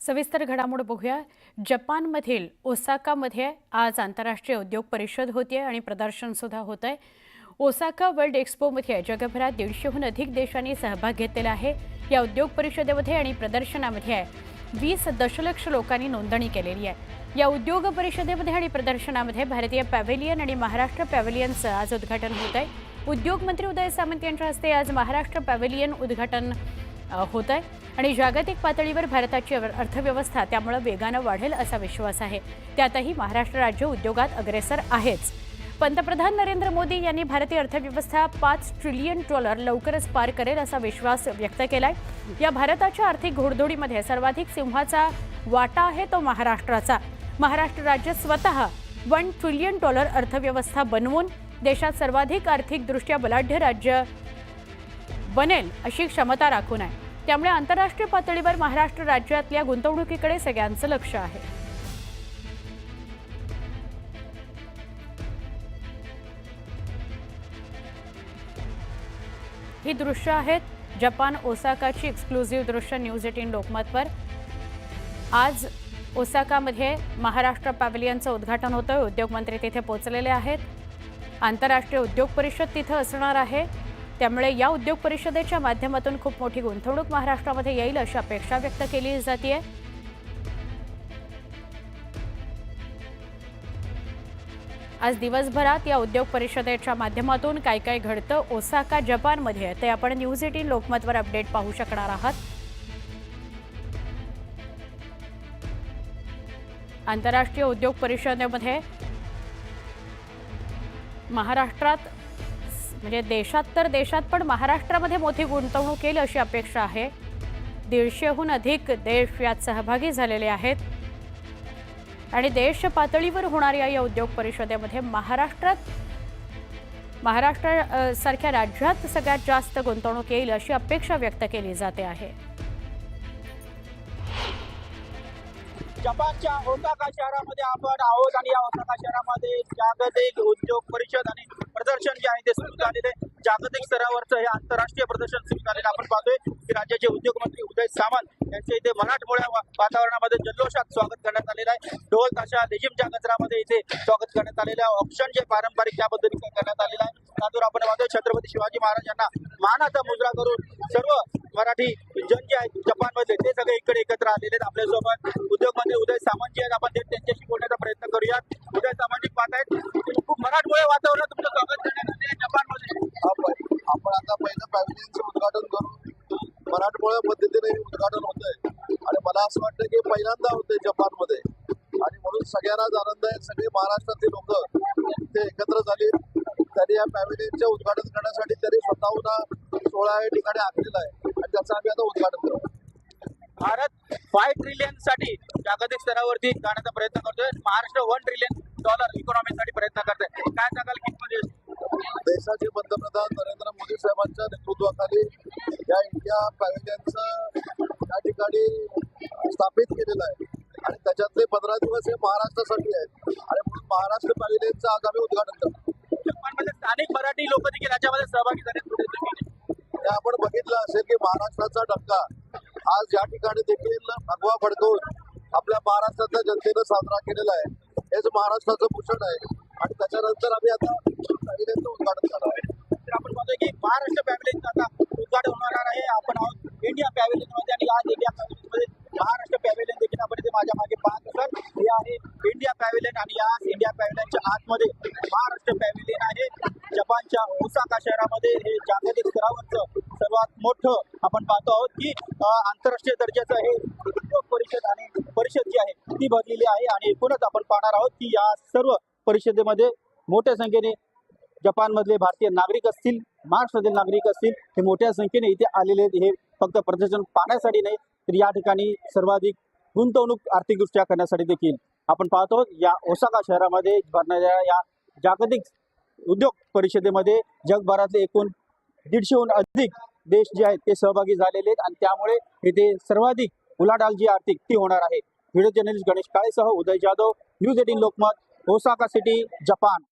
सविस्तर घडामोड बघूया। जपानमधील ओसाकामध्ये आज आंतरराष्ट्रीय उद्योग परिषद होते आणि प्रदर्शन सुद्धा होत आहे। ओसाका वर्ल्ड एक्स्पोमध्ये जगभरात 150हून अधिक देशांनी सहभाग घेतलेला आहे। या उद्योग परिषदेमध्ये आणि प्रदर्शनामध्ये 20 दशलक्ष लोकांनी नोंदणी केलेली आहे। या उद्योग परिषदेमध्ये आणि प्रदर्शनामध्ये भारतीय पॅव्हेलियन आणि महाराष्ट्र पॅव्हेलियनचं आज उद्घाटन होत आहे। उद्योग मंत्री उदय सामंत यांच्या हस्ते आज महाराष्ट्र पॅव्हेलियन उद्घाटन होत आहे आणि जागतिक पातळीवर भारताची अर्थव्यवस्था त्यामुळे वेगाने वाढेल असा विश्वास आहे। त्यातही महाराष्ट्र राज्य उद्योगात अग्रेसर आहेच। पंतप्रधान नरेंद्र मोदी यांनी भारतीय अर्थव्यवस्था $5 ट्रिलियन लवकरच पार करेल असा विश्वास व्यक्त केलाय। या भारताच्या आर्थिक घोडदौडीमध्ये सर्वाधिक सिंहाचा वाटा आहे तो महाराष्ट्राचा। महाराष्ट्र राज्य स्वतः $1 ट्रिलियन अर्थव्यवस्था बनवून देशात सर्वाधिक आर्थिकदृष्ट्या बलाढ्य राज्य बनेल अशी क्षमता राखून आहे। त्यामुळे आंतरराष्ट्रीय पातळीवर महाराष्ट्र राज्यातल्या गुंतवणुकीकडे सगळ्यांचं लक्ष आहे। ही दृश्य आहेत जपान ओसाकाची एक्सक्लुझिव्ह दृश्य न्यूज 18 लोकमतवर। आज ओसाकामध्ये महाराष्ट्र पॅव्हेलियनचं उद्घाटन होतं। उद्योग मंत्री तिथे पोहोचलेले आहेत। आंतरराष्ट्रीय उद्योग परिषद तिथे असणार आहे। त्यामुळे या उद्योग परिषदेच्या माध्यमातून खूप मोठी गुंतवणूक महाराष्ट्रामध्ये येईल अशी अपेक्षा व्यक्त केली जाते। आज दिवसभरात या उद्योग परिषदेच्या माध्यमातून काय काय घडतं ओसाका जपानमध्ये ते आपण न्यूज 18 लोकमतवर अपडेट पाहू शकणार आहात। आंतरराष्ट्रीय उद्योग परिषदेमध्ये महाराष्ट्रात म्हणजे देशात पण महाराष्ट्रामध्ये मोठी गुंतवणूक येईल अशी अपेक्षा आहे। 150हून अधिक देश यात सहभागी झालेले आहेत आणि देश पातळीवर होणाऱ्या या उद्योग परिषदेमध्ये महाराष्ट्र सारख्या राज्यात सगळ्यात जास्त गुंतवणूक येईल अशी अपेक्षा व्यक्त केली जाते आहे। जपानच्या ओसाका शहरामध्ये आपण आहोत आणि या ओसाका शहरामध्ये जागतिक उद्योग परिषद आणि प्रदर्शन जे आहे ते सुरू झालेले जागतिक स्तरावरचं हे आंतरराष्ट्रीय प्रदर्शन सुरू झालेलं आपण पाहतोय की राज्याचे उद्योग मंत्री उदय सामंत यांचे इथे मराठमोळ्या वातावरणामध्ये जल्लोषात स्वागत करण्यात आलेलं आहे। ढोल ताशा लेझिमच्या गजरामध्ये इथे स्वागत करण्यात आलेलं आहे। ऑप्शन जे पारंपरिक त्या पद्धतीने करण्यात आलेलं आहे। त्यातून आपण पाहतोय छत्रपती शिवाजी महाराजांना मानाचा मुजरा करून सर्व मराठी जन जे आहेत जपानमध्ये ते सगळे इकडे एकत्र आलेले आहेत। आपल्यासोबत उद्योग मंत्री उदय सामंत जी आहेत, आपण त्यांच्याशी बोलण्याचा प्रयत्न करूयात। उदय सामंत पाहतायत खूप मराठमोळ्या वातावरणात तुमचं स्वागत करण्यात आले जपानमध्ये। आपण आता पहिलं पॅव्हेलियनचं उद्घाटन करू मराठमोळ्या पद्धतीने उद्घाटन होत आहे आणि मला असं वाटतं की पहिल्यांदा होते जपानमध्ये आणि म्हणून सगळ्यांनाच आनंद आहे। सगळे महाराष्ट्रातले लोक ते एकत्र झाले। त्यांनी या पॅव्हेलियनचे उद्घाटन करण्यासाठी त्यांनी स्वतःहून 16 ठिकाणी आखलेलं आहे आणि त्याचं आम्ही आता उद्घाटन करू। भारत $5 ट्रिलियन साठी जागतिक स्तरावरती जाण्याचा प्रयत्न करतोय। महाराष्ट्र $1 ट्रिलियन इकॉनॉमीसाठी प्रयत्न करतोय। काय सांगाल कितमध्ये देशाचे पंतप्रधान नरेंद्र मोदी साहेबांच्या नेतृत्वाखाली या इंडिया पॅव्हेलियनचं या ठिकाणी स्थापित केलेलं आहे आणि त्याच्यातले 15 दिवस हे महाराष्ट्रासाठी आहेत आणि म्हणून महाराष्ट्र पॅव्हेलियनचं आज आम्ही उद्घाटन करतो। जपानमध्ये स्थानिक मराठी लोक देखील राज्यामध्ये सहभागी झाले। आपण बघितलं असेल की महाराष्ट्राचा डंका आज या ठिकाणी देखील भगवा फडकवून आपल्या महाराष्ट्रातल्या जनतेनं साजरा केलेला आहे। हेच महाराष्ट्राचं भूषण आहे आणि त्याच्यानंतर आम्ही आता पॅव्हेलियनचं उद्घाटन करणार आहे। तर आपण पाहतोय की महाराष्ट्र पॅव्हेलियनचं आता उद्घाटन होणार आहे। आपण आहोत इंडिया पॅव्हेलियनमध्ये आणि आज इंडिया पॅव्हेलियनमध्ये महाराष्ट्र पॅव्हेलियन देखील आपण इथे माझ्या मागे पाहत असाल हे आहे इंडिया पॅव्हेलियन आणि या इंडिया पॅव्हेलियनच्या आतमध्ये महाराष्ट्र पॅव्हेलियन आहे। जपानच्या ओसाका शहरामध्ये हे जागतिक स्तरावरचं सर्वात मोठं आपण पाहतो आहोत की आंतरराष्ट्रीय दर्जाचं हे उद्योग परिषद आणि परिषद जी आहे ती भरलेली आहे आणि एकूणच आपण पाहणार आहोत की या सर्व परिषदेमध्ये मोठ्या संख्येने जपानमधले भारतीय नागरिक असतील, महाराष्ट्रातील नागरिक असतील, हे मोठ्या संख्येने इथे आलेले आहेत। हे फक्त प्रदर्शन पाहण्यासाठी नाही तर या ठिकाणी सर्वाधिक गुंतवणूक आर्थिकदृष्ट्या करण्यासाठी देखील आपण पाहतो। या ओसाका शहरामध्ये भरणाऱ्या या जागतिक उद्योग परिषदेमध्ये जगभरातले एकूण 150हून अधिक देश जे आहेत ते सहभागी झालेले आहेत आणि त्यामुळे इथे सर्वाधिक उलाढाल जी आर्थिक ती होणार आहे। व्हिडिओ जर्नलिस्ट गणेश काळेसह Uday Jadhav, news 18 Lokmat, Osaka city, Japan.